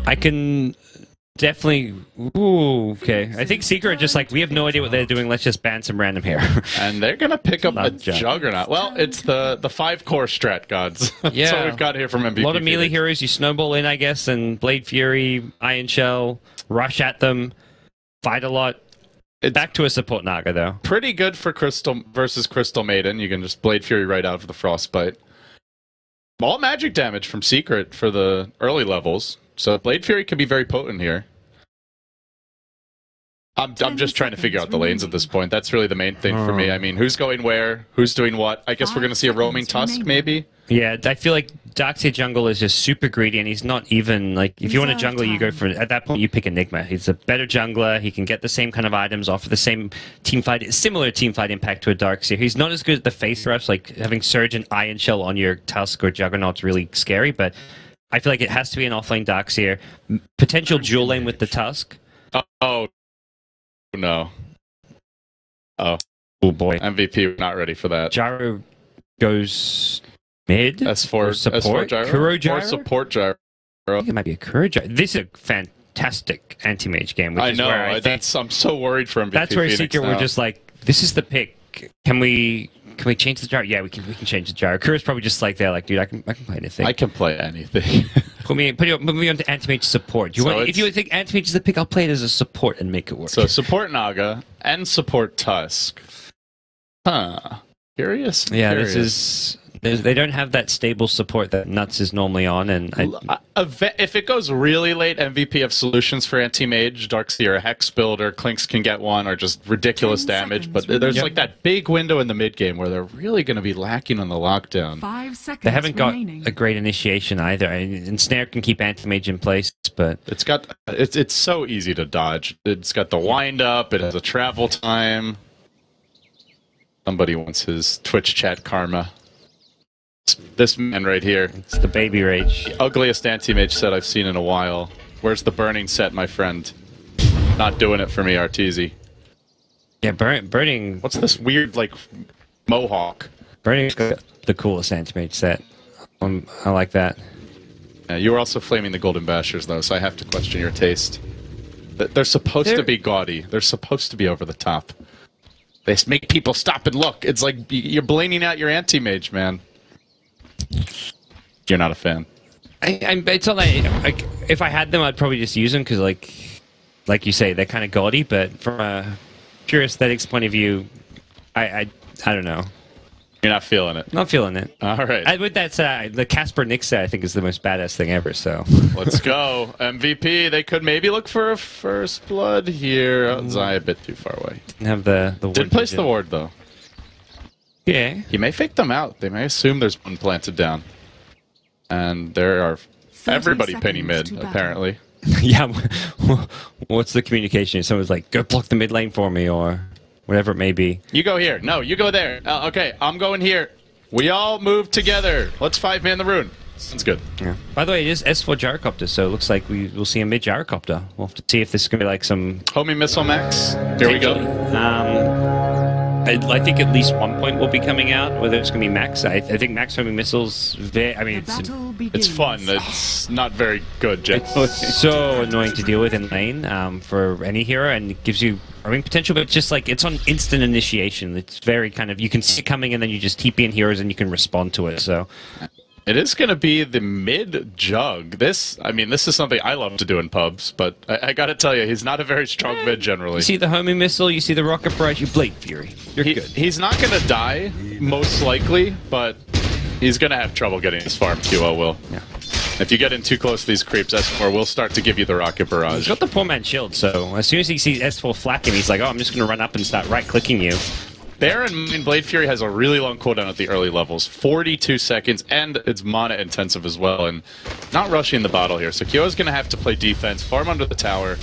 I can definitely... Ooh, okay. I think Secret are just like, we have no idea what they're doing, let's just ban some random here. And they're going to pick up a Juggernaut. Well, it's the 5-core strat gods. That's what we've got here from MVP. A lot of melee heroes, you snowball in, I guess, and Blade Fury, Iron Shell, rush at them, fight a lot. It's back to a support Naga, though. Pretty good for Crystal versus Crystal Maiden. You can just Blade Fury right out for the Frostbite. All magic damage from Secret for the early levels. So Blade Fury can be very potent here. I'm just trying to figure out the lanes at this point. That's really the main thing for me. I mean, who's going where? Who's doing what? I guess we're going to see a roaming Tusk, maybe? Yeah, I feel like Darkseid jungle is just super greedy, and he's not even, like, if you want a jungler, you go for, at that point, you pick Enigma. He's a better jungler, he can get the same kind of items, offer the same teamfight, similar teamfight impact to a Darkseid. He's not as good at the face rush, like having Surge and Iron Shell on your Tusk or Juggernaut's really scary, but I feel like it has to be an offlane Darkseid. Potential dual lane with the Tusk. Oh, no. Oh boy. MVP, not ready for that. Gyro goes mid. S4 support. Gyro. Kuro Gyro? Or support Gyro. I think it might be a Kuro Gyro. This is a fantastic anti-mage game. Which I is know. where I'm so worried for MVP. That's where Phoenix Secret now. were just like, this is the pick. Can we change the Gyro? Yeah, we can change the Gyro. Kuro's probably just like there, like, dude, I can play anything. I can play anything. put me on to anti-mage support. If you think anti-mage is the pick, I'll play it as a support and make it work. So support Naga and support Tusk. Huh. Curious? Yeah, Curious. this is... They don't have that stable support that Nuts is normally on, and if it goes really late, MVP have solutions for anti-mage, Darkseid or a Hex build, or Clinks can get one, or just ridiculous damage, but there's like that big window in the mid-game where they're really going to be lacking on the lockdown. 5 seconds they haven't got remaining. a great initiation either, and Snare can keep anti-mage in place, but... It's so easy to dodge. It's got the wind-up, it has a travel time. Somebody wants his Twitch chat karma. This man right here. It's the baby rage. The ugliest anti-mage set I've seen in a while. Where's the burning set, my friend? Not doing it for me, Arteezy. Yeah, burning... What's this weird, like, mohawk? Burning's got the coolest anti-mage set. I like that. Yeah, you were also flaming the Golden Bashers, though, so I have to question your taste. They're supposed to be gaudy. They're supposed to be over the top. They make people stop and look. It's like you're blaming out your anti-mage, man. You're not a fan. It's not like if I had them, I'd probably just use them because, like you say, they're kind of gaudy. But from a pure aesthetics point of view, I don't know. You're not feeling it. Not feeling it. All right. With that said, the Casper Nyx set I think is the most badass thing ever. So let's go MVP. They could maybe look for a first blood here. Zai a bit too far away. Didn't have the didn't place the ward though. Yeah. He may fake them out. They may assume there's one planted down. And there are everybody penny mid, apparently. Yeah. What's the communication? Someone's like, go block the mid lane for me, or whatever it may be. You go here. No, you go there. Okay, I'm going here. We all move together. Let's 5-man the rune. Sounds good. Yeah. By the way, it is S4 gyrocopter, so it looks like we'll see a mid gyrocopter. We'll have to see if this is going to be like some... Homie missile max. Here we go. I think at least one point will be coming out, whether it's going to be max. I think max homing missiles, I mean, it's fun. It's not very good, generally. It's so annoying to deal with in lane for any hero, and it gives you homing potential, but it's just like, it's on instant initiation. It's very kind of, you can see it coming and then you just TP in heroes and you can respond to it, so... It is going to be the mid-jug. This is something I love to do in pubs, but I got to tell you, he's not a very strong mid generally. You see the homing missile, you see the rocket barrage, you Blade Fury. You're good. He's not going to die, most likely, but he's going to have trouble getting his farm. QO will. Yeah. If you get in too close to these creeps, S4 will start to give you the rocket barrage. He's got the poor man shield, so as soon as he sees S4 flack him, he's like, oh, I'm just going to run up and start right-clicking you. Bear in mind, Blade Fury has a really long cooldown at the early levels, 42 seconds, and it's mana intensive as well, and not rushing the bottle here. So Kyo's going to have to play defense, farm under the tower,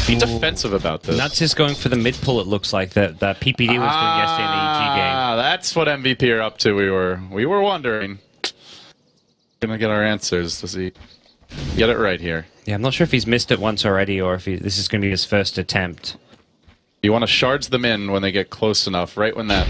be defensive about this. Nuts is going for the mid pull, it looks like, that PPD was doing yesterday in the EG game. Ah, that's what MVP are up to, we were wondering. Gonna get our answers. Does he get it right here? Yeah, I'm not sure if he's missed it once already, or if this is going to be his first attempt. You want to shards them in when they get close enough, right when that...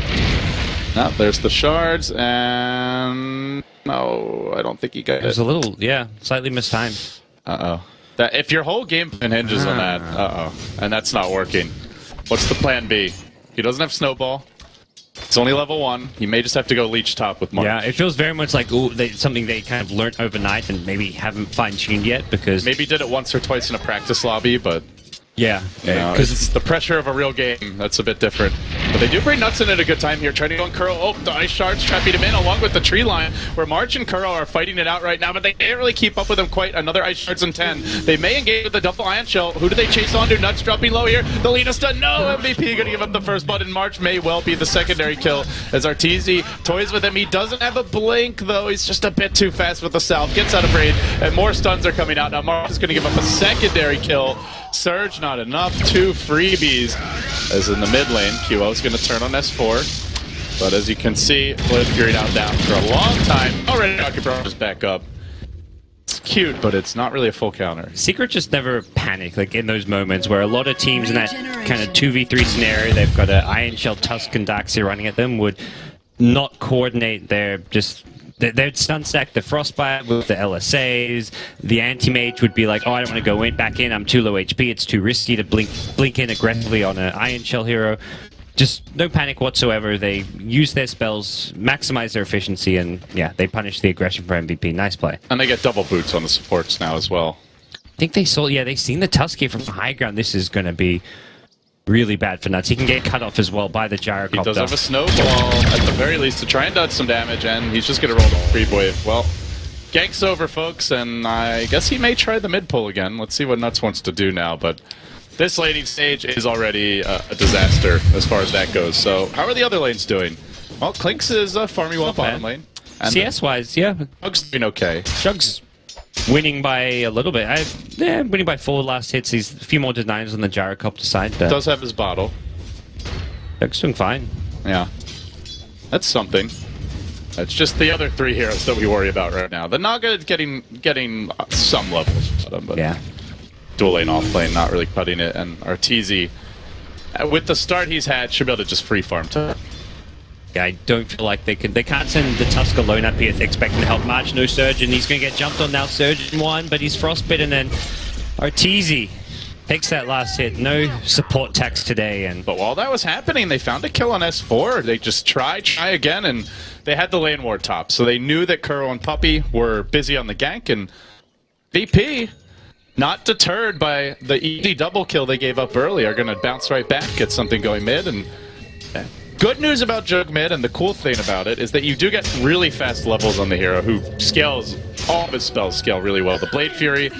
No, there's the shards, and... No, I don't think he got it. It was a little, yeah, slightly mistimed. Uh-oh. That if your whole game plan hinges on that, and that's not working. What's the plan B? He doesn't have Snowball. It's only level 1. He may just have to go leech top with March. Yeah, it feels very much like something they kind of learnt overnight and maybe haven't fine-tuned yet, because... Maybe did it once or twice in a practice lobby, but... Yeah, because it's the pressure of a real game. That's a bit different. But they do bring Nuts in at a good time here, trying to go on Kuro. Oh, the Ice Shards trapping him in along with the tree line, where March and Kuro are fighting it out right now, but they can't really keep up with him quite. Another Ice Shards in 10. They may engage with the double Ion Shell. Who do they chase onto? Nuts dropping low here. The Lina stun. No, MVP gonna give up the first blood, and March may well be the secondary kill as Arteezy toys with him. He doesn't have a blink, though. He's just a bit too fast with the South. Gets out of range, and more stuns are coming out. Now March is gonna give up a secondary kill. Surge not enough. 2 freebies as in the mid lane. QO is going to turn on S4. But as you can see, Blade Fury now down for a long time. Already Akibara is back up. It's cute, but it's not really a full counter. Secret just never panic, like in those moments where a lot of teams in that kind of 2v3 scenario, they've got an Iron Shell, Tusk, and Darkseer running at them, would not coordinate their just... They'd stun stack the Frostbite with the LSAs. The anti-mage would be like, oh, I don't want to go back in. I'm too low HP. It's too risky to blink in aggressively on an Iron Shell hero. Just no panic whatsoever. They use their spells, maximize their efficiency, and yeah, they punish the aggression for MVP. Nice play. And they get double boots on the supports now as well. I think they saw, yeah, they've seen the Tusk here from the high ground. This is going to be really bad for Nuts. He can get cut off as well by the gyrocopter. He does have a snowball, at the very least, to try and dodge some damage, and he's just going to roll the creep wave. Well, gank's over, folks, and I guess he may try the mid pull again. Let's see what Nuts wants to do now, but this laning stage is already a disaster as far as that goes. So, how are the other lanes doing? Well, Clinks is farming well bottom lane. CS-wise, yeah. Jug's doing okay. Jug's winning by a little bit. Winning by 4 last hits. He's a few more denies on the gyrocopter side. Does have his bottle. Jug's doing fine. Yeah. That's something. It's just the other 3 heroes that we worry about right now. The Naga getting some levels, but yeah. Dual lane, off lane, not really cutting it. And Arteezy, with the start he's had, should be able to just free farm to. I don't feel like they can't send the Tusk alone up here expecting to help March. No Surge, and he's going to get jumped on now. Surge in 1, but he's frostbitten, and Arteezy takes that last hit. No support tax today. But while that was happening, they found a kill on S4. They just try again, and they had the lane ward top. So they knew that Kuro and Puppey were busy on the gank, and VP, not deterred by the easy double kill they gave up early, are going to bounce right back, get something going mid, and good news about Jug mid, and the cool thing about it, is that you do get really fast levels on the hero who scales, all of his spells scale really well. The Blade Fury,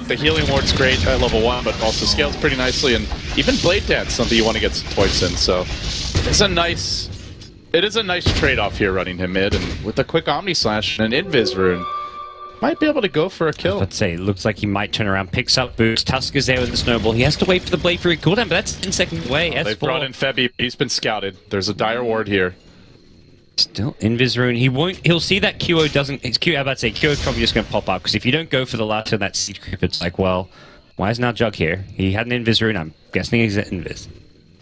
the healing ward's great at level 1, but also scales pretty nicely, and even Blade Dance, something you want to get some points in, so it is a nice trade-off here running him mid, and with a quick Omni Slash and an Invis rune, might be able to go for a kill. Let's say it looks like he might turn around, picks up boots. Tusk is there with the snowball. He has to wait for the Blade Fury cooldown, but that's 10 seconds away. S4. They brought in Febby. He's been scouted. There's a dire ward here. Still Invis rune. He'll see that QO doesn't. I'm about to say QO's probably just going to pop up, because if you don't go for the last turn, that seed creep, it's like, well, why is now Jug here? He had an Invis rune. I'm guessing he's an Invis.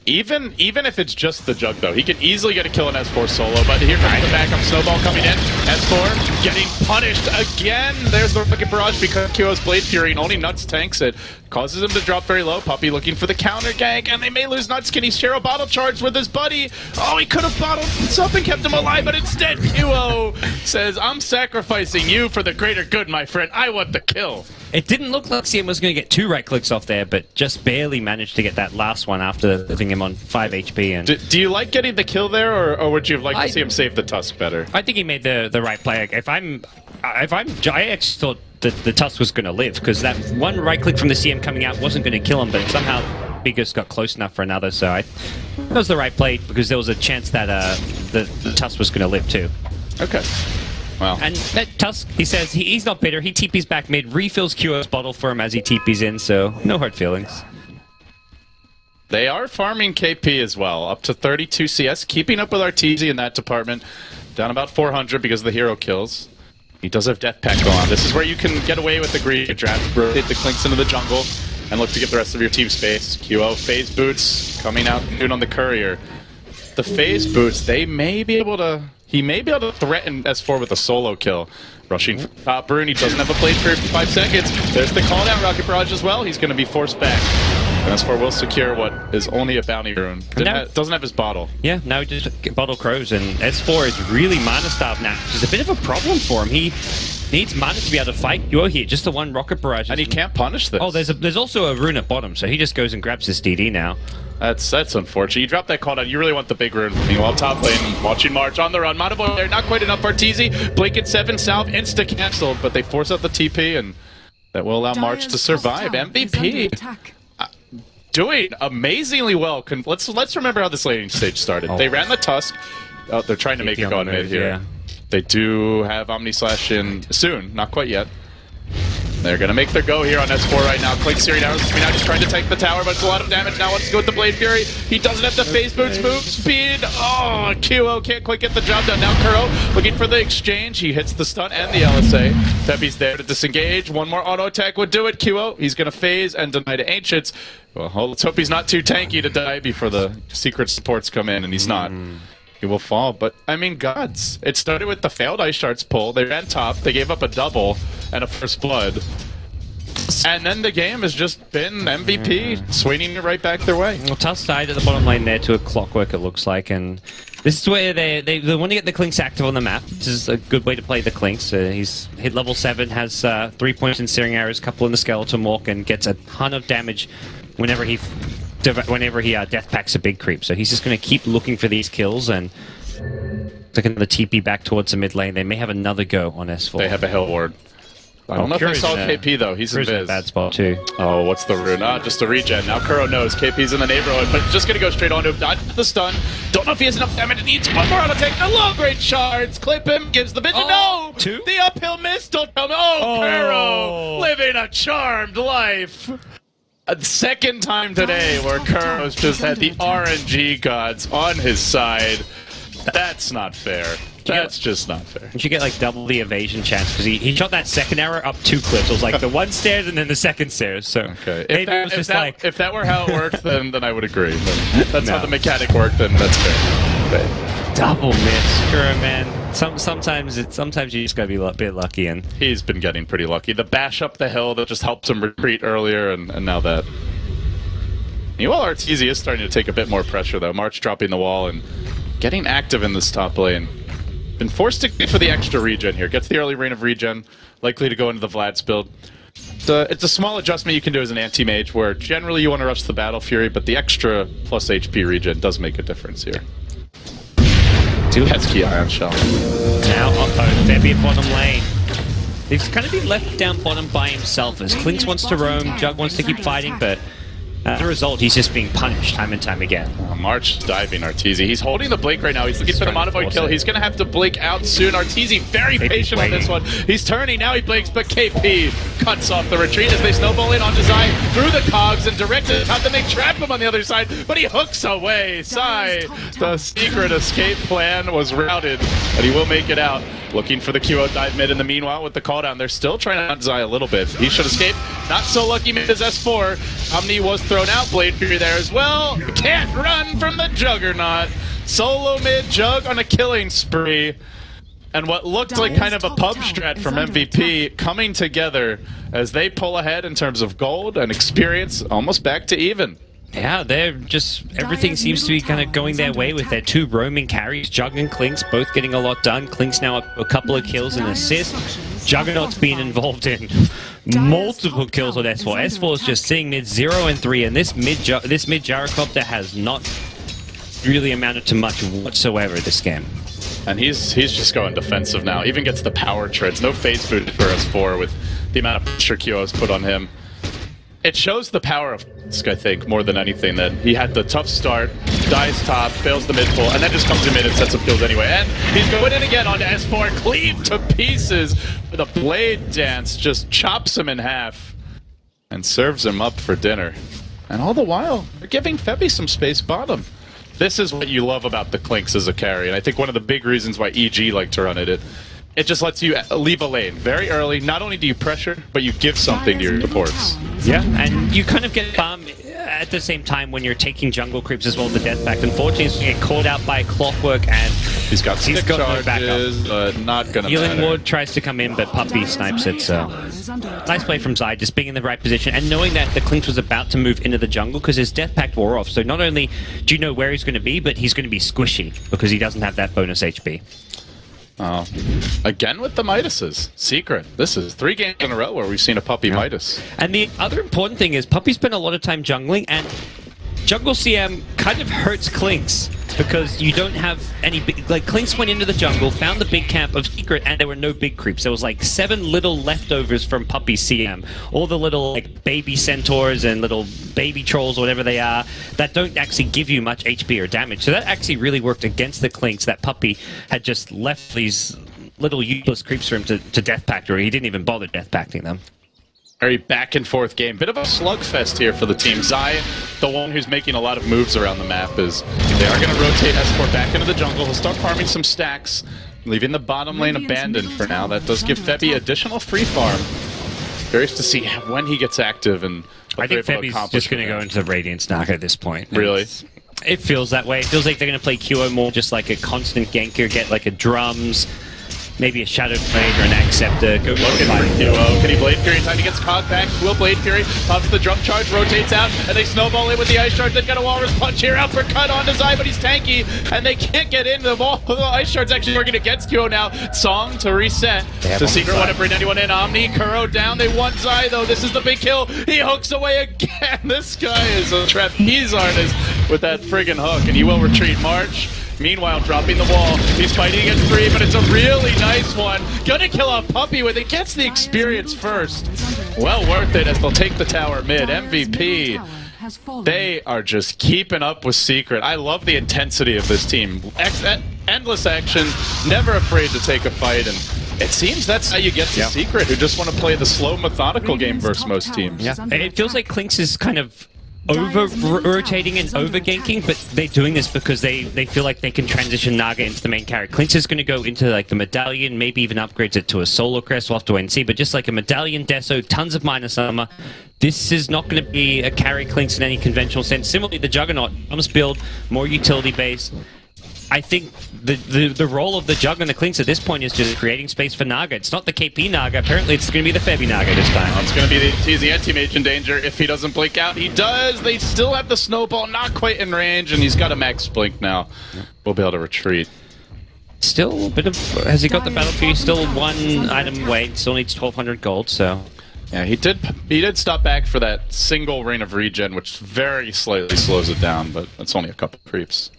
Even if it's just the Jug, though, he can easily get a kill in S4 solo, but here comes the backup Snowball coming in. S4 getting punished again. There's the rocket barrage because QO's Blade Fury, and only Nuts tanks it. Causes him to drop very low. Puppey looking for the counter gank, and they may lose Nuts. Can he share a bottle charge with his buddy? Oh, he could have bottled something, kept him alive, but instead QO says, I'm sacrificing you for the greater good, my friend. I want the kill. It didn't look like CM was going to get 2 right clicks off there, but just barely managed to get that last one after leaving him on 5 HP. And do you like getting the kill there, or would you have liked to see him save the Tusk better? I think he made the right play. I actually thought that the Tusk was going to live, because that one right click from the CM coming out wasn't going to kill him, but somehow Biggest got close enough for another. So that was the right play, because there was a chance that the Tusk was going to live too. Okay. Wow. And that Tusk, he says he's not bitter. He TP's back mid, refills QO's bottle for him as he TP's in, so no hard feelings. They are farming KP as well, up to 32 CS, keeping up with Arteezy in that department. Down about 400 because of the hero kills. He does have Death Pact on. This is where you can get away with the greedy draft, rotate the Clinks into the jungle, and look to give the rest of your team space. QO, Phase Boots, coming out noon on the Courier. The Phase Boots, he may be able to threaten S4 with a solo kill. Rushing for top rune, he doesn't have a blade for 5 seconds. There's the call down, Rocket Barrage as well. He's going to be forced back. And S4 will secure what is only a bounty rune. Doesn't have his bottle. Yeah, now he just bottle crows, and S4 is really mana starved now, which is a bit of a problem for him. He needs mana to be able to fight. You're here, just the one Rocket Barrage. And he can't punish this. Oh, there's also a rune at bottom, so he just goes and grabs his DD now. That's unfortunate. You drop that call down, you really want the big rune. Meanwhile, top lane, watching March on the run. Mana Boy there, not quite enough for Arteezy. Blink at 7, Salve, insta-cancelled, but they force out the TP, and that will allow March to survive. MVP doing amazingly well. Let's remember how this laning stage started. They ran the Tusk. Oh, they're trying to make it go on mid here. Yeah. They do have Omni Slash in soon, not quite yet. They're going to make their go here on S4 right now. Clink's here now just trying to take the tower, but it's a lot of damage now. Let's go with the Blade Fury. He doesn't have the phase boots, move speed. Oh, QO can't quite get the job done. Now Kuro looking for the exchange. He hits the stun and the LSA. Peppy's there to disengage. One more auto attack would do it. QO, he's going to phase and deny to Ancients. Well, let's hope he's not too tanky to die before the secret supports come in, and he's not. He will fall, but I mean, gods. It started with the failed Ice Shards pull. They ran top, they gave up a double and a first blood. And then the game has just been MVP swinging it right back their way. Well, Tusk died at the bottom lane there to a clockwork, it looks like, and this is where they want to get the Clinks active on the map. This is a good way to play the Clinks. He's hit level 7, has 3 points in Searing Arrows, couple in the Skeleton Walk, and gets a ton of damage whenever he death packs a big creep. So he's just going to keep looking for these kills and looking at the TP back towards the mid lane. They may have another go on S4. They have a Hill Ward. I don't know if they saw KP though. He's in a bad spot too. Oh, what's the rune? Ah, just a regen. Now Kuro knows KP's in the neighborhood, but it's just gonna go straight onto him. Dodge the stun. Don't know if he has enough damage. Needs one more auto take. The low grade shards. Clip him. Gives the vision. No. Two. The uphill miss. Don't tell me. Kuro living a charmed life. A second time today where Kuro's just had the RNG gods on his side. That's not fair. That's just not fair. You should get like double the evasion chance because he shot that second arrow up 2 clips. It was like the one stairs and then the second stairs. So okay. If that were how it worked, then I would agree. But that's how the mechanic worked. Then that's fair. But double miss, Kuro, man. Sometimes you just gotta be a bit lucky, and he's been getting pretty lucky. The bash up the hill that just helped him retreat earlier, and now that. Meanwhile, Arteezy is starting to take a bit more pressure though. March dropping the wall and getting active in this top lane. Been forced to go for the extra regen here. Gets the early reign of regen, likely to go into the Vlad's build. It's a small adjustment you can do as an anti-mage, where generally you want to rush the Battle Fury, but the extra plus HP regen does make a difference here. Pesky Ion Shell. Now, Debbie at bottom lane. He's kind of been left down bottom by himself, as Clinks wants to roam, Jug wants to keep fighting, but as a result, he's just being punished time and time again. March diving Arteezy. He's holding the Blink right now. He's looking for the Mana Void kill. He's going to have to Blink out soon. Arteezy very patient on this one. He's turning. Now he blinks, but KP cuts off the retreat as they snowball in onto Zai through the cogs and directed time to make trap him on the other side, but he hooks away. Zai, the secret escape plan was routed, but he will make it out. Looking for the QO dive mid in the meanwhile with the call down. They're still trying to hunt Zai a little bit. He should escape. Not so lucky mid as S4. Omni was thrown out. Blade Fury there as well. Can't run from the Juggernaut. Solo mid Jug on a killing spree. And what looked like kind of a pub strat from MVP coming together as they pull ahead in terms of gold and experience, almost back to even. Yeah, they're just, everything seems to be kind of going their way with their 2 roaming carries. Jug and Clinks both getting a lot done. Clinks now up a couple of kills and assists. Juggernaut's been involved in multiple kills on S4. S4 is just sitting mid 0 and 3, and this mid Gyrocopter has not really amounted to much whatsoever this game. And he's just going defensive now. Even gets the power treads. No phase boot for S4 with the amount of pressure QO has put on him. It shows the power of Tusk, I think, more than anything, that he had the tough start, dies top, fails the mid pull, and then just comes in mid and sets up kills anyway. And he's going in again onto S4, cleaved to pieces with a blade dance, just chops him in half and serves him up for dinner. And all the while, they're giving Febby some space bottom. This is what you love about the Clinks as a carry, and I think one of the big reasons why EG like to run it just lets you leave a lane very early. Not only do you pressure, but you give something to your supports. Yeah, and you kind of get farm at the same time when you're taking jungle creeps as well, the death pact. Unfortunately, he's going to get caught out by Clockwork, and he's got no charges, but not going to Healing matter. Ward tries to come in, but Puppey snipes it, so... Nice play from Zai, just being in the right position, and knowing that the Clinkz was about to move into the jungle, because his death pact wore off, so not only do you know where he's going to be, but he's going to be squishy, because he doesn't have that bonus HP. Oh. Again with the Midases. Secret. This is 3 games in a row where we've seen a Puppey Midas. And the other important thing is Puppey spent a lot of time jungling, and jungle CM kind of hurts Clinkz because you don't have any big... Like, Clinkz went into the jungle, found the big camp of Secret, and there were no big creeps. There was like 7 little leftovers from Puppey CM. All the little like baby centaurs and little baby trolls or whatever they are that don't actually give you much HP or damage. So that actually really worked against the Clinkz, that Puppey had just left these little useless creeps for him to death pact, or he didn't even bother death pacting them. Very back and forth game. Bit of a slugfest here for the team. Zai, the one who's making a lot of moves around the map, is they are going to rotate S4 back into the jungle. He'll start farming some stacks, leaving the bottom lane abandoned for now. That does give Febby additional free farm. Curious to see when he gets active and I think Febby's just going to go into the Radiance Naga at this point. Really? It feels that way. It feels like they're going to play QO more just like a constant ganker, get like a drums, maybe a Shadow Blade or an Axe Scepter. Go looking for QO. Can he Blade Fury in time? He gets caught back. Will Blade Fury pops the drum charge, rotates out, and they snowball in with the Ice Shards. They've got a Walrus Punch here. Uppercut onto Zai, but he's tanky, and they can't get in. The Ice Shards actually working against QO now. Song to reset. The Secret want to bring anyone in. Omni, Kuro down. They want Zai, though. This is the big kill. He hooks away again. This guy is a trapeze artist with that friggin' hook, and he will retreat. March. Meanwhile, dropping the wall. He's fighting against 3, but it's a really nice one. Gonna kill a Puppey with it. Gets the experience first. Well worth it as they'll take the tower mid. MVP. They are just keeping up with Secret. I love the intensity of this team. Endless action, never afraid to take a fight, and it seems that's how you get to Secret, who just want to play the slow, methodical game versus most teams. Yeah, and it feels like Clinkz is kind of over-rotating and over-ganking, but they're doing this because they feel like they can transition Naga into the main character. Clinkz is going to go into like the Medallion, maybe even upgrades it to a Solar Crest. We'll have to wait and see, but just like a Medallion, Deso, tons of minus armor. This is not going to be a carry Clinkz in any conventional sense. Similarly, the Juggernaut comes build, more utility-based. I think the role of the Jug and the Clinkz at this point is just creating space for Naga. It's not the KP Naga. Apparently, it's going to be the Febby Naga this time. It's going to be the TZ anti-mage in danger if he doesn't blink out. He does. They still have the snowball, not quite in range, and he's got a max blink now. We'll be able to retreat. Still a bit of... Has he got the Battle Fury? Still 1 item away. Still needs 1,200 gold, so... Yeah, he did stop back for that single Reign of Regen, which very slightly slows it down, but it's only a couple creeps.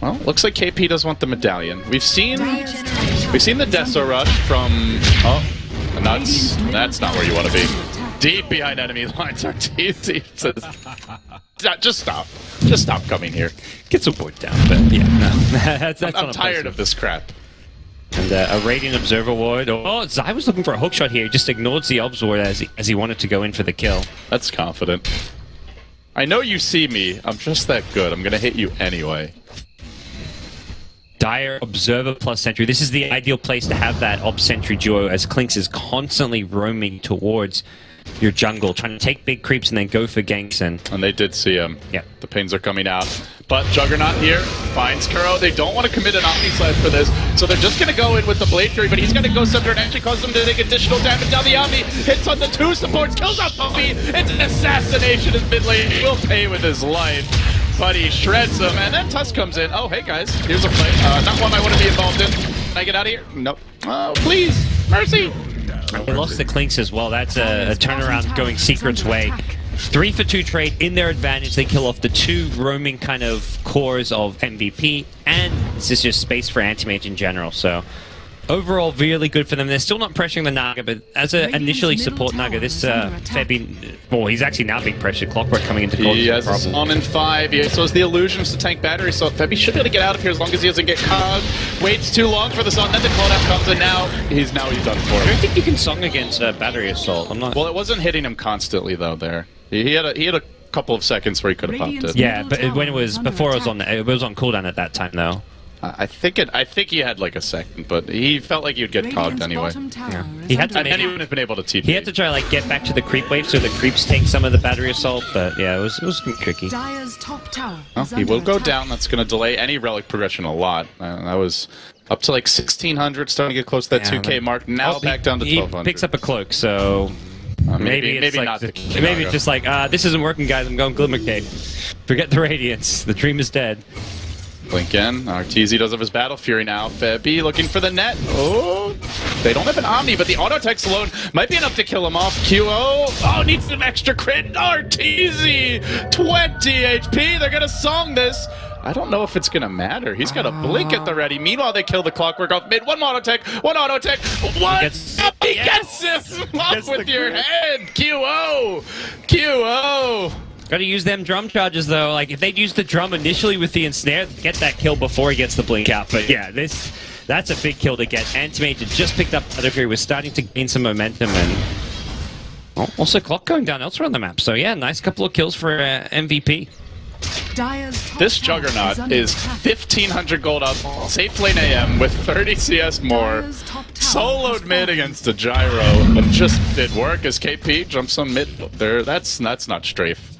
Well, looks like KP does want the Medallion. We've seen the Deso Rush from... Oh, nuts. That's not where you want to be. Deep behind enemy lines. Our TZ says... Just stop. Just stop coming here. Get some wood down, but yeah, no. I'm tired of this crap. And a Radiant Observer Ward. Oh, Zai was looking for a hookshot here. He just ignores the Obs Ward as he wanted to go in for the kill. That's confident. I know you see me. I'm just that good. I'm going to hit you anyway. Dire, Observer plus Sentry. This is the ideal place to have that Ob-Sentry duo as Clinkz is constantly roaming towards your jungle, trying to take big creeps and then go for ganks. And they did see him. Yeah. The pings are coming out. But Juggernaut here finds Kuro. They don't want to commit an Omni Slash for this, so they're just going to go in with the Blade Fury, but he's going to go Scepter and actually cause them to take additional damage. Down the Omni, hits on the 2 supports, kills out Puppey. It's an assassination in mid lane. He will pay with his life. But he shreds them, and then Tusk comes in. Oh, hey guys, here's a play. Not one I want to be involved in. Can I get out of here? Nope. Oh, please, mercy. They lost the Clinkz as well. That's a turnaround going Secret's way. 3 for 2 trade in their advantage. They kill off the 2 roaming kind of cores of MVP, and this is just space for anti-mage in general. So overall, really good for them. They're still not pressuring the Naga, but as a initially support Naga, this Febby, well, he's actually now being pressured. Clockwork coming into court. He has a on in 5. He also has the illusions to tank battery, so Febby should be able to get out of here as long as he doesn't get caught. Waits too long for the song, then the call-out comes, and now he's done for. I don't think you can song against battery assault. I'm not. Well, it wasn't hitting him constantly though. There, he had a couple of seconds where he could have popped it. Yeah, but when it was before it was on cooldown at that time though. I think he had like a second, but he felt like he'd get cogged anyway. Yeah. He had to, and he wouldn't have been able to TP. He had to try like get back to the creep wave so the creeps take some of the battery assault, but yeah, it was tricky. Dire's top tower He will go down. That's going to delay any relic progression a lot. That was up to like 1,600, starting to get close to that 2K mark. Now back down to 1,200. He picks up a cloak, so maybe it's like not. Maybe it's just like this isn't working, guys. I'm going Glimmer Cave. Forget the Radiance. The dream is dead. Blink in. RTZ does have his Battle Fury now. Febby looking for the net. Oh, they don't have an Omni, but the auto text alone might be enough to kill him off. QO. Oh, needs some extra crit. RTZ 20 HP. They're gonna song this. I don't know if it's gonna matter. He's got a blink at the ready. Meanwhile, they kill the Clockwork off mid. One auto tech. What? He gets him off with your head. QO. Got to use them drum charges though. Like if they'd use the drum initially with the ensnare, get that kill before he gets the blink out. But yeah, that's a big kill to get. Antimage just picked up Battle Fury, was starting to gain some momentum, and also clock going down elsewhere on the map. So yeah, nice couple of kills for MVP. This Juggernaut is 1,500 gold up, safe lane AM with 30 CS more, soloed mid against a Gyro, but just did work as KP jumps on mid there. That's not strafe.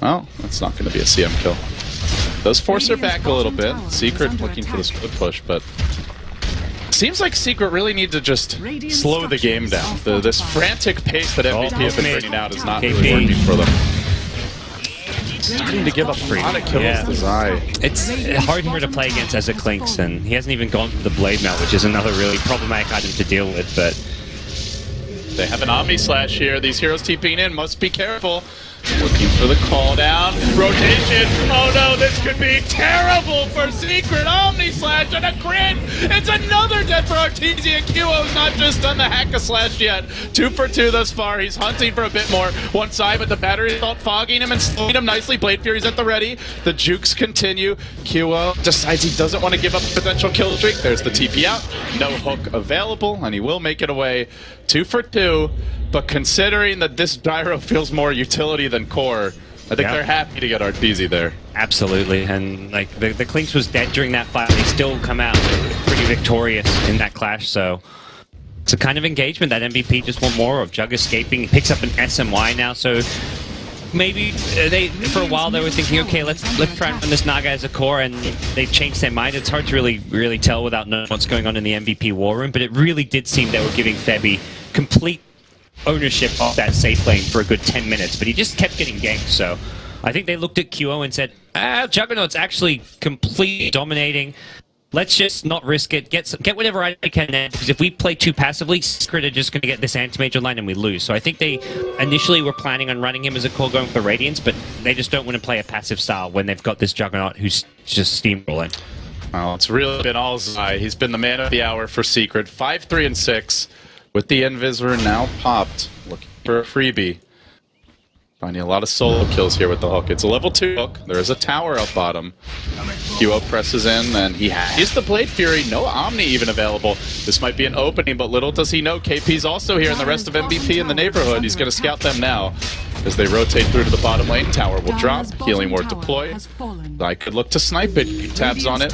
Oh, that's not going to be a CM kill. Does force her back a little bit. Secret looking for the split push, but seems like Secret really need to just slow the game down. This frantic pace that MVP have been bringing out is not really working for them. Starting to give up a lot of kills to Zai. It's hard for her to play against as it clinks, and he hasn't even gone for the blade melt, which is another really problematic item to deal with, but they have an Omni Slash here. These heroes TPing in, must be careful. Looking for the call down. Rotation. Oh no, this could be terrible for Secret. Omni Slash and a crit. It's another death for RTZ, and QO's not just done the Hack-a-Slash yet. 2 for 2 thus far. He's hunting for a bit more. One side, but the battery is not fogging him and slowing him nicely. Blade Fury's at the ready. The jukes continue. QO decides he doesn't want to give up a potential kill streak. There's the TP out. No hook available, and he will make it away. 2 for 2. But considering that this Gyro feels more utility than core, I think they're happy to get RTZ there. Absolutely, and like the Clinks was dead during that fight, they still come out pretty victorious in that clash, so it's a kind of engagement that MVP just want more of. Jug escaping, he picks up an SMY now, so maybe for a while they were thinking, okay, let's try and run this Naga as a core, and they've changed their mind. It's hard to really tell without knowing what's going on in the MVP war room, but it really did seem they were giving Febby complete ownership of that safe lane for a good 10 minutes, but he just kept getting ganked, so I think they looked at QO and said, Juggernaut's actually completely dominating. Let's just not risk it. Get whatever I can, because if we play too passively, Secret are just going to get this anti-mage online and we lose. So I think they initially were planning on running him as a core going for Radiance, but they just don't want to play a passive style when they've got this Juggernaut who's just steamrolling. Well, it's really been all Zai. He's been the man of the hour for Secret. 5-3 and 6. With the Invisor now popped, looking for a freebie. Finding a lot of solo kills here with the hook. It's a level 2 hook. There is a tower up bottom. QO presses in, and he has the Blade Fury. No Omni even available. This might be an opening, but little does he know KP's also here, and the rest of MVP in the neighborhood. He's going to scout them now. As they rotate through to the bottom lane, tower will drop. Healing ward deploy. I could look to snipe it. Tabs on it.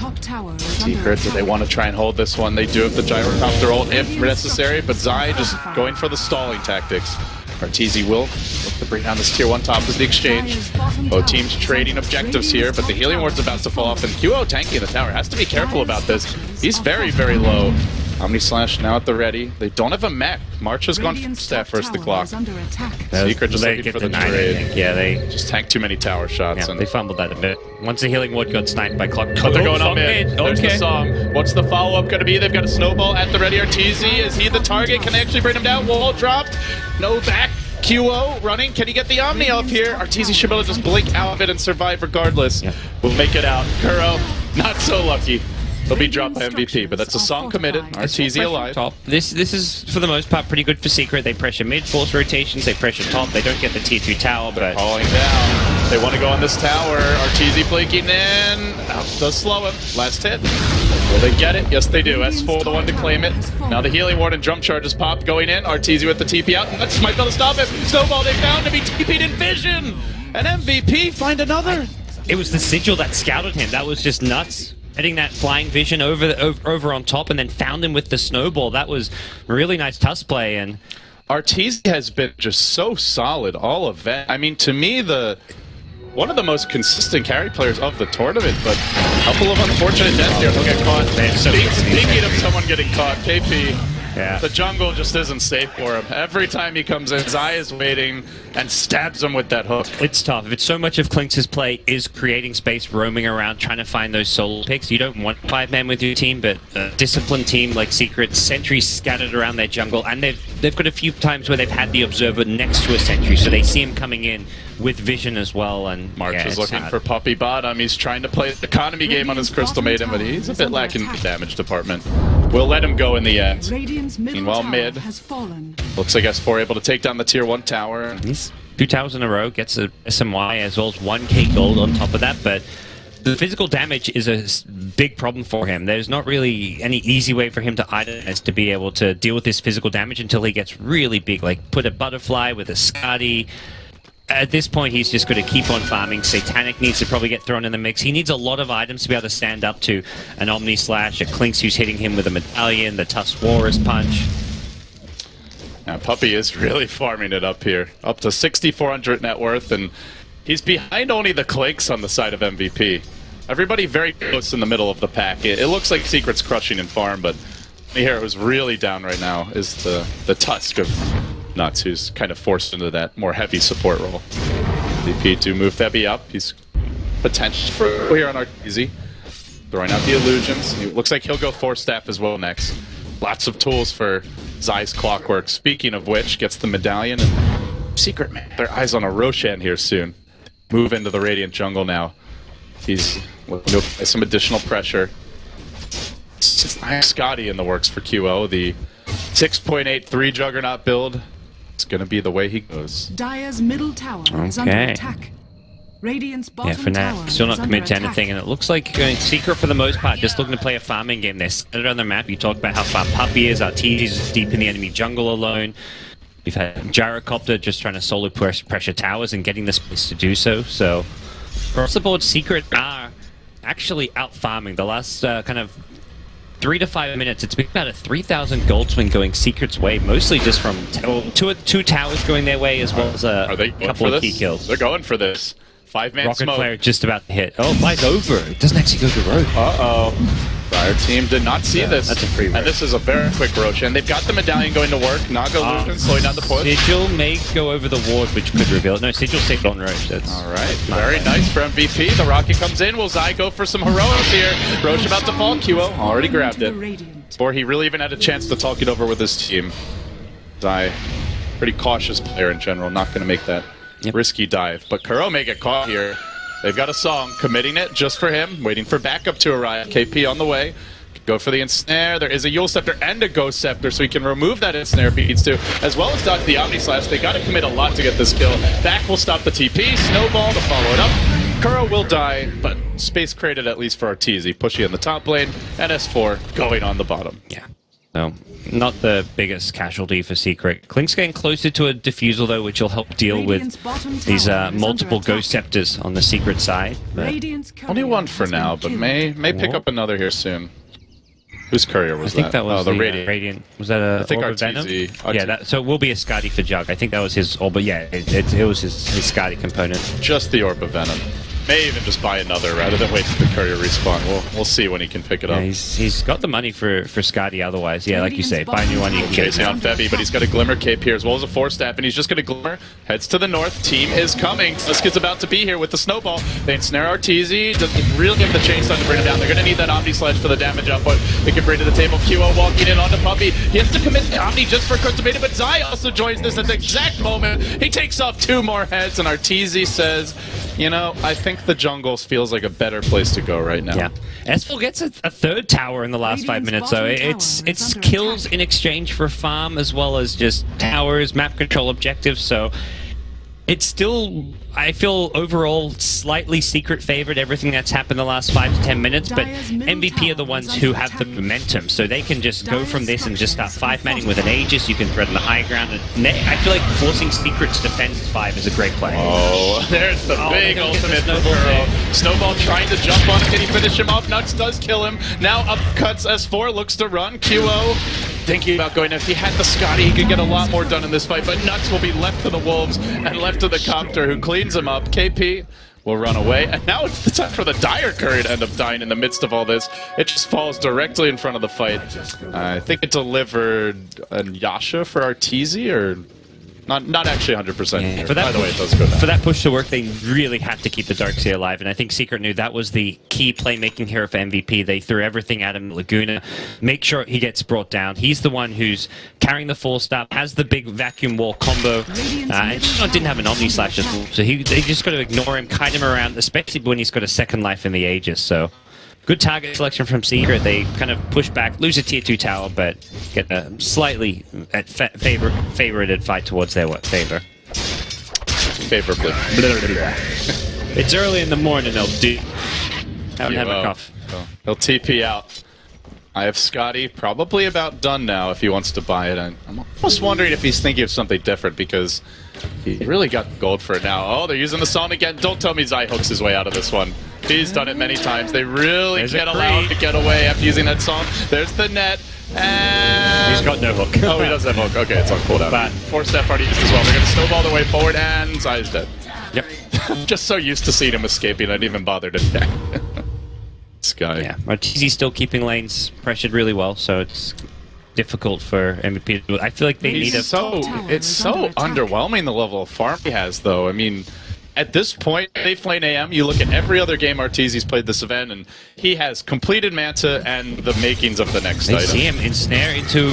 Secret, do they want to try and hold this one? They do have the Gyrocopter ult if necessary, but Zai just going for the stalling tactics. RTZ will look to bring down this tier 1 top as the exchange. Both teams trading objectives here, but the healing ward's about to fall off, and QO tanking the tower. Has to be careful about this. He's very, very low. Omni Slash now at the ready. They don't have a mech. March has gone staff first the clock. Secret just looking for the trade. Yeah, they just tanked too many tower shots. Yeah, and they fumbled that a bit. Once the healing ward got sniped by clock. But they're going on mid. There's the song. What's the follow-up going to be? They've got a snowball at the ready. RTZ, is he the target? Can they actually bring him down? Wall dropped. No back. QO running. Can he get the Omni off here? RTZ should be able to just blink out of it and survive regardless. Yeah. We'll make it out. Kuro, not so lucky. He'll be dropped by MVP, but that's a song committed. RTZ alive. Top. This is, for the most part, pretty good for Secret. They pressure mid, force rotations, they pressure top. They don't get the tier 2 tower, but falling down. They want to go on this tower. RTZ blinking in. Does slow him. Last hit. Will they get it? Yes, they do. S4 the one to claim it. Now the healing ward and drum charges popped going in. RTZ with the TP out. Nuts might be able to stop it. Snowball, they found him. He TP'd in vision. And MVP find another. It was the sigil that scouted him. That was just nuts. getting that flying vision over on top, and then found him with the snowball. That was really nice tusk play. And Arteezy has been just so solid all event. I mean, to me, one of the most consistent carry players of the tournament, but a couple of unfortunate deaths here. He'll get caught. Speaking of someone getting caught, KP, the jungle just isn't safe for him. Every time he comes in, Zai is waiting and stabs him with that hook. It's tough. If it's so much of Klinx's play is creating space, roaming around, trying to find those solo picks. You don't want 5-man with your team, but a disciplined team like Secret, sentries scattered around their jungle, and they've got a few times where they've had the observer next to a sentry, so they see him coming in with vision as well. And March is looking for Puppy bottom. He's trying to play the economy game on his Crystal Maiden, but he's a bit lacking in the damage department. We'll let him go in the end. Meanwhile, mid looks like S4 able to take down the tier 1 tower. He's 2 towers in a row, gets a SMY as well as 1k gold on top of that, but the physical damage is a big problem for him. There's not really any easy way for him to itemize to be able to deal with this physical damage until he gets really big, like put a butterfly with a Skadi. At this point, he's just going to keep on farming. Satanic needs to probably get thrown in the mix. He needs a lot of items to be able to stand up to an Omni Slash, a Klinx who's hitting him with a Medallion, the Tusk Walrus Punch. Now, Puppy is really farming it up here. Up to 6,400 net worth, and he's behind only the Klinx on the side of MVP. Everybody very close in the middle of the pack. It looks like Secret's crushing in farm, but the hero who's really down right now is the Tusk of Nuts, who's kind of forced into that more heavy support role. VP do move Thebby up. He's potential for here on Arteezy. Throwing out the illusions. It looks like he'll go 4-staff as well next. Lots of tools for Zai's Clockwork. Speaking of which, gets the medallion. And Secret, man, their eyes on a Roshan here soon. Move into the Radiant jungle now. He's looking to apply some additional pressure. Scotty in the works for QO. The 6.83 Juggernaut build. It's going to be the way he goes. Dire's middle tower is under attack. Radiant's bottom for now, tower still not is committed to under anything, and it looks like Secret for the most part, just looking to play a farming game. They're scattered on the map. You talked about how far Puppy is. Arteezy's deep in the enemy jungle alone. We've had Gyrocopter just trying to solo pressure towers and getting the space to do so. So, across the board, Secret are actually out farming. The last kind of 3 to 5 minutes, it's been about a 3,000 gold swing going Secret's way, mostly just from two towers going their way, as well as a couple of key kills. They're going for this. 5-man Rocket smoke. Flare just about to hit. Oh, flies over. It doesn't actually go to road. Our team did not see this. That's a free road. And this is a very quick Roshan. They've got the medallion going to work. Naga illusion slowing down the push. Sigil may go over the ward, which could reveal. No, Sigil saved on Roche. All right. Very nice for MVP. The rocket comes in. Will Zai go for some heroics here? Roche about to fall. QO already grabbed it. Before he really even had a chance to talk it over with his team. Zai, pretty cautious player in general. Not going to make that risky dive. But Kuro may get caught here. They've got a song, committing it just for him, waiting for backup to arrive. KP on the way. Go for the ensnare. There is a Yule Scepter and a Ghost Scepter, so he can remove that ensnare if he needs to, as well as dodge the Omni Slash. They got to commit a lot to get this kill. Back will stop the TP. Snowball to follow it up. Kuro will die, but space created at least for Arteezy. Pushy in the top lane, and S4 going on the bottom. Yeah. No, not the biggest casualty for Secret. Klinx getting closer to a defusal, though, which will help deal with these multiple Ghost Scepters on the Secret side. Only one for now, but may pick up another here soon. Whose courier was that? I think that was the Radiant. Was that a I think Orb of Venom? Yeah, so it will be a Skadi for Jug. I think that was his Orb, but yeah, it was his Skadi component. Just the Orb of Venom. May even just buy another rather than wait for the courier respawn. We'll see when he can pick it up. He's got the money for Skadi otherwise. Yeah, like you say, buy a new one, you can get it. Chasing on Thebby, but he's got a Glimmer Cape here as well as a 4-staff, and he's just going to Glimmer. Heads to the north. Team is coming. Slisk is about to be here with the Snowball. They ensnare Arteezy. Doesn't really give the chainsaw to bring him down. They're going to need that Omni Slash for the damage output. They can bring to the table. QO walking in onto Puppy. He has to commit the Omni just for Kurtzmated, but Zai also joins this at the exact moment. He takes off 2 more heads, and Arteezy says, you know, I think the jungle feels like a better place to go right now. Yeah. S4 gets a 3rd tower in the last 5 minutes, though. It's kills in exchange for farm, as well as just towers, map control objectives, so It's still, I feel, overall slightly Secret favored everything that's happened the last 5 to 10 minutes, but MVP are the ones who have the momentum, so they can just go from this and just start 5-manning with an Aegis. You can threaten the high ground. And I feel like forcing Secret to defend 5 is a great play. Oh, there's the big ultimate Snowball. Snowball trying to jump on him. Can he finish him off? Nuts does kill him. Now upcuts S4, looks to run. QO thinking about going. If he had the Scotty, he could get a lot more done in this fight, but Nuts will be left to the Wolves and left to the Copter, who cleans him up. KP will run away, and now it's the time for the Dire Curry to end up dying in the midst of all this. It just falls directly in front of the fight. I think it delivered a Yasha for Arteezy, or not actually 100%. Yeah, By the way, it does go down. For that push to work, they really had to keep the Darkseer alive, and I think Secret knew that was the key playmaking hero for MVP. They threw everything at him. Laguna, make sure he gets brought down. He's the one who's carrying the full stop, has the big vacuum wall combo, and didn't have an Omni Slash as well, so they just got to ignore him, kite him around, especially when he's got a second life in the Aegis. So good target selection from Secret. They kind of push back, lose a tier 2 tower, but get a slightly favorited fight towards their favor. Favorably. It's early in the morning, they'll do. Haven't had a cough. He'll TP out. I have Scotty probably about done now if he wants to buy it. And I'm almost wondering if he's thinking of something different, because he really got gold for it now. Oh, they're using the song again. Don't tell me Zai hooks his way out of this one. He's done it many times. They really can't allow him to get away after using that song. There's the net. And he's got no hook. Oh, he does have hook. Okay, it's on cooldown. But 4-step already used as well. They're going to snowball their way forward, and Zai's dead. Yep. Just so used to seeing him escaping, I didn't even bother to check. This guy. Yeah, Arteezy's still keeping lanes pressured really well, so it's difficult for MVP to do. I feel like they need a... It's so underwhelming, the level of farm he has, though. I mean, at this point, they lane AM, you look at every other game Arteezy's played this event, and he has completed Manta and the makings of the next item. See him ensnare into...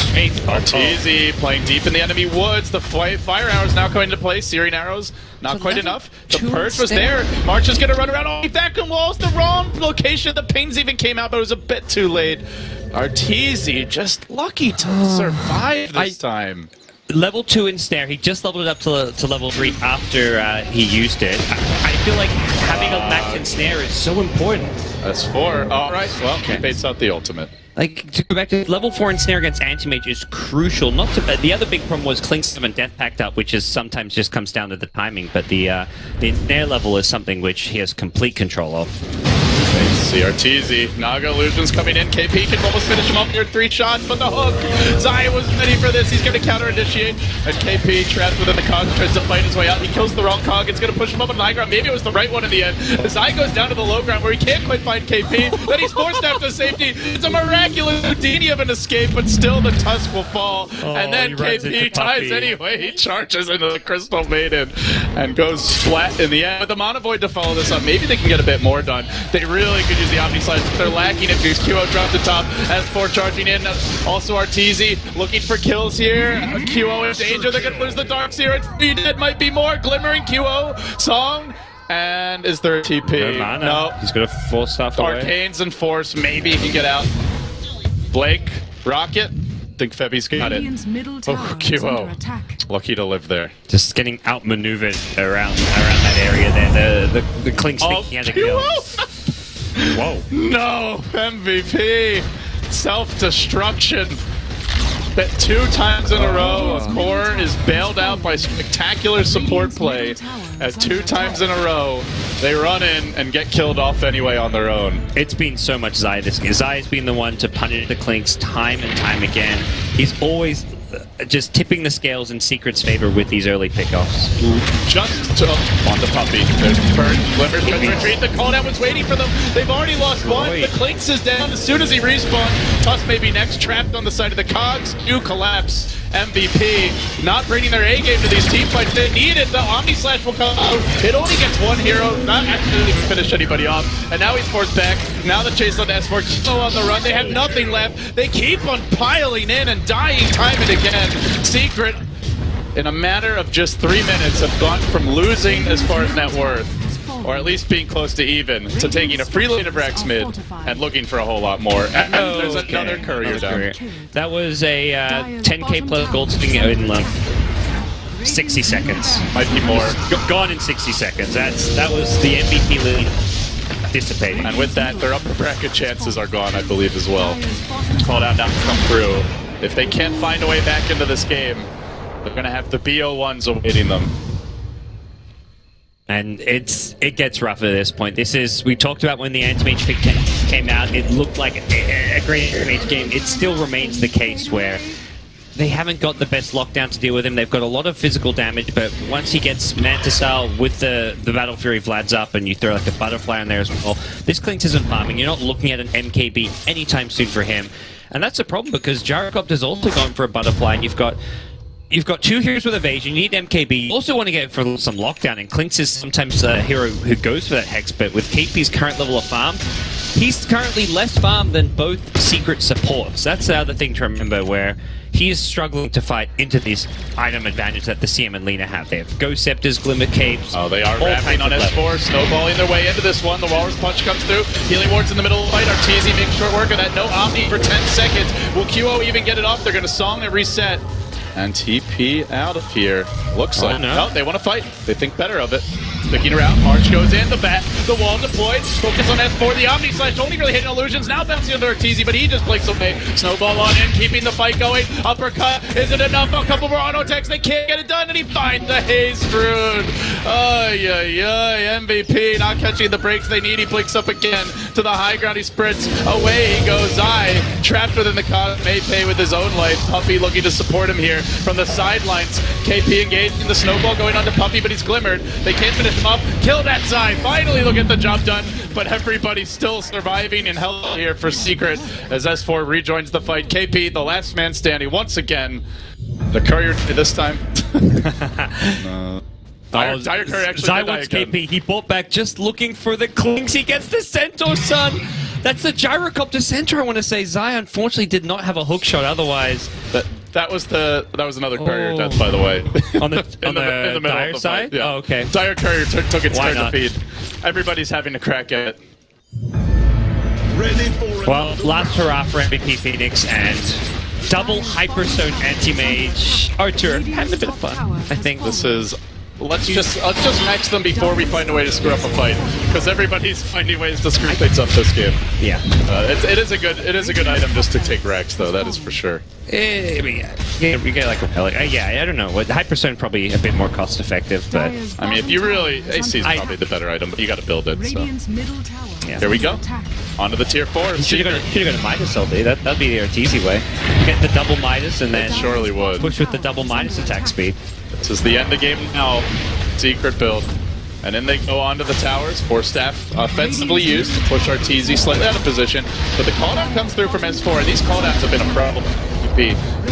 Arteezy playing deep in the enemy woods. The fire arrows now coming into play. Searing arrows, not quite enough. The purge was there. March is going to run around. Oh, vacuum walls, the wrong location. The pings even came out, but it was a bit too late. Arteezy just lucky to survive this time. Level 2 ensnare. He just leveled it up to level 3 after he used it. I feel like having a max ensnare is so important. That's 4. All right. Well, he baits out the ultimate. Like, to go back to level 4 ensnare against Anti-Mage is crucial. Not to, the other big problem was Clinks and Death Pact up, which is sometimes just comes down to the timing, but the ensnare level is something which he has complete control of. See Arteezy. Naga Illusion's coming in. KP can almost finish him off near 3 shots, but the hook. Zai was ready for this. He's going to counter-initiate. And KP, trapped within the cog, tries to fight his way out. He kills the wrong cog. It's going to push him up on the high ground. Maybe it was the right one in the end. Zai goes down to the low ground where he can't quite find KP. Then he's forced after safety. It's a miraculous Houdini of an escape, but still the tusk will fall. And then KP dies anyway. He charges into the Crystal Maiden and goes splat in the end. With the Mana Void to follow this up, maybe they can get a bit more done. They really could use the Omni Slash, but they're lacking it because QO dropped the top. S4 charging in. Also Arteezy looking for kills here. QO in danger. They're going to lose the Darkseer. It's 3 dead. Might be more. Glimmering QO. Song. And is there a TP? No. He's going to full stuff away. Arcanes and Force. Maybe he can get out. Blake. Rocket. I think Febi's got it. Oh, QO. Lucky to live there. Just getting outmaneuvered around that area there. The Clink's thinking he had a kill. Whoa. No! MVP! Self-destruction! That 2 times in a row, Core is bailed out by spectacular support play. As 2 times in a row, they run in and get killed off anyway on their own. It's been so much Zai. Zai has been the one to punish the Clinks time and time again. He's always just tipping the scales in Secret's favor with these early pickoffs. Just on the puppy. There's Burn. Glimmers tries to retreat. The cooldown was waiting for them. They've already lost one. The Clinks is down as soon as he respawns. Tusk may be next, trapped on the side of the cogs. You collapse. MVP not bringing their A game to these team fights. They need it. The Omni Slash will come out. It only gets 1 hero. Not actually even finish anybody off. And now he's forced back. Now the chase on S4 still on the run. They have nothing left. They keep on piling in and dying time and again. Secret, in a matter of just 3 minutes, have gone from losing as far as net worth, or at least being close to even, to taking a free lane of Rex mid and looking for a whole lot more. And there's another courier down. That was a 10k plus gold swing in left. 60 seconds. Might be more. Gone in 60 seconds. That was the MVP lead dissipating. And with that, their upper bracket chances are gone, I believe, as well. Called out not to come through. If they can't find a way back into this game, they're going to have the BO1s awaiting them. And it gets rough at this point. We talked about when the anti-mage pick came out, it looked like a great anti-mage game. It still remains the case where they haven't got the best lockdown to deal with him. They've got a lot of physical damage, but once he gets Manta style with the Battle Fury Vlad's up and you throw like a butterfly in there as well, this Clinkz isn't farming. You're not looking at an MKB anytime soon for him. And that's a problem because Gyrocopter's also going for a butterfly, and you've got two heroes with evasion, you need MKB, you also want to get for some lockdown, and Clinkz is sometimes a hero who goes for that Hex, but with KP's current level of farm, he's currently less farm than both secret supports. That's the other thing to remember, where he is struggling to fight into these item advantage that the CM and Lina have. They have Ghost Scepters, Glimmer Capes. Oh, they are ramping on S4, snowballing their way into this one. The Walrus Punch comes through. Healing Ward's in the middle of the fight. Arteezy makes short work of that. No Omni for 10 seconds. Will QO even get it off? They're going to song and reset. And TP out of here. Looks like no, they want to fight. They think better of it. Sticking around, March goes in, the wall deployed. Focus on S4, the Omni Slash only really hitting illusions. Now bouncing under Arteezy, but he just blinks away. Snowball on in, keeping the fight going. Uppercut, is it enough? A couple more auto attacks, they can't get it done, and he finds the Haze Rune. MVP not catching the breaks they need. He blinks up again to the high ground. He sprints away. He goes. Trapped within the Maypay with his own life. Puppey looking to support him here from the sidelines. KP engaged in the snowball going on to Puppey, but he's glimmered. They can't finish him up. Kill that side. Finally, they'll get the job done. But everybody's still surviving in hell here for Secret as S4 rejoins the fight. KP, the last man standing once again. The courier this time. Dire Courier actually Zai wants KP. He bought back just looking for the Clinkz. He gets the Centaur Sun. That's the Gyrocopter Centaur, I want to say. Zai unfortunately did not have a hook shot otherwise. That was another courier death, by the way. On the in the middle Dire of the side? Yeah. Oh, okay. Dire Courier took its turn to feed. Everybody's having to crack at it. Well, last hurrah for MVP Phoenix and double Hyperstone Anti-Mage. Artur having a bit of fun, I think. This is... Let's just max them before we find a way to screw up a fight, because everybody's finding ways to screw things up this game. Yeah, it is a good item just to take Rex though. That is for sure. I mean, you get like I don't know. Hyperstone probably a bit more cost effective, but I mean, if you really AC is probably the better item, but you got to build it. So here we go. Onto the tier 4. You should have gone to Midas LD. That'd be the Arteezy way. Get the double Midas and then surely would push with the double Midas attack speed. This is the end of the game now. Secret build. And then they go onto the towers. Force Staff offensively used to push Arteezy slightly out of position. But the call-down comes through from S4, and these call-downs have been a problem.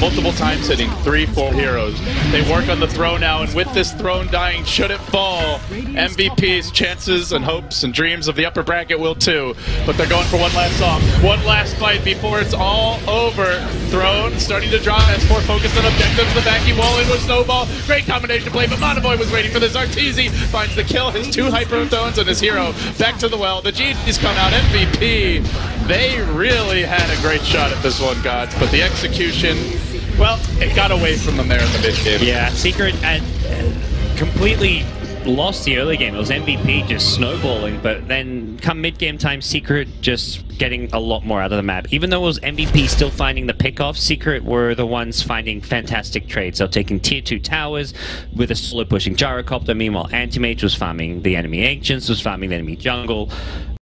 Multiple times hitting 3-4 heroes. They work on the throne now, and with this throne dying, should it fall, MVP's chances and hopes and dreams of the upper bracket will too. But they're going for one last song, one last fight before it's all over. Throne starting to drop. S4 focused on objectives. The backing wall in with Snowball. Great combination play, but Monoboy was waiting for this. Arteezy finds the kill. His 2 hyper stones and his hero back to the well. The GG's come out. MVP. They really had a great shot at this one, gods, but the execution, well, it got away from them there in the mid-game. Yeah, Secret completely lost the early game. It was MVP just snowballing, but then come mid-game time, Secret just getting a lot more out of the map. Even though it was MVP still finding the pick-off, Secret were the ones finding fantastic trades. So taking tier 2 towers with a solo pushing Gyrocopter. Meanwhile, Anti-Mage was farming the enemy Ancients, was farming the enemy jungle.